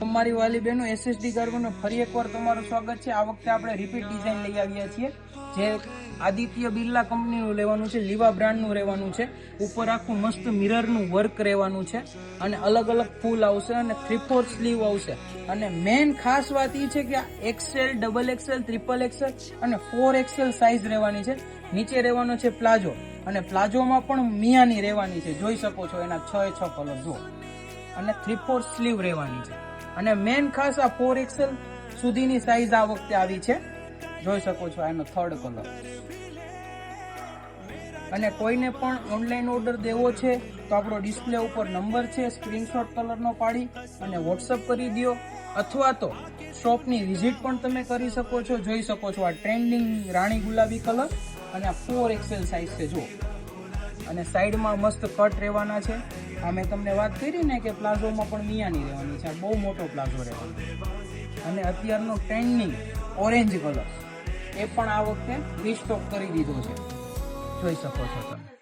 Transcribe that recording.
તમારી વાલી બહેનો એસએસડી કાર્ગોનો ફરી એકવાર તમારું સ્વાગત છે। આ વખતે આપણે રિપીટ ડિઝાઇન લઈ આવ્યા છીએ, જે આદિત્ય બિરલા કંપનીનું લેવાનું છે, લીવા બ્રાન્ડનું રહેવાનું છે। ઉપર આખું મસ્ત મિરરનું વર્ક રહેવાનું છે અને અલગ અલગ ફૂલ આવશે અને 3/4 સ્લીવ આવશે। અને મેઇન ખાસ વાત એ છે કે આ XL, XXL, XXL અને 4XL સાઇઝ રહેવાની છે। નીચે રહેવાનો છે પ્લાઝો અને પ્લાઝોમાં પણ મિયાની રહેવાની છે, જોઈ શકો છો એના 6 કલર જો, અને 3/4 સ્લીવ રહેવાની છે। અને મેન ખાસ આ 4XL સુધીની સાઈઝ આ વખતે આવી છે, જોઈ શકો છો એનો 3rd કલર। અને કોઈને પણ ઓનલાઈન ઓર્ડર દેવો છે તો આપણો ડિસ્પ્લે ઉપર નંબર છે, સ્ક્રીનશોટ કલરનો પાડી અને વોટ્સઅપ કરી દો, અથવા તો શોપની વિઝિટ પણ તમે કરી શકો છો। જોઈ શકો છો આ ટ્રેન્ડિંગ રાણી ગુલાબી કલર અને આ 4XL સાઈઝ છે જો, અને સાઈડમાં મસ્ત કટ રહેવાના છે। આ મેં તમને વાત કરી ને કે પ્લાઝોમાં પણ મિયાની રહેવાની છે, આ બહુ મોટો પ્લાઝો રહેવાનો છે। અને અત્યારનો ટ્રેન્ડિંગ ઓરેન્જ કલર એ પણ આ વખતે રીસ્ટોક કરી દીધો છે, જોઈ શકો છો તમે।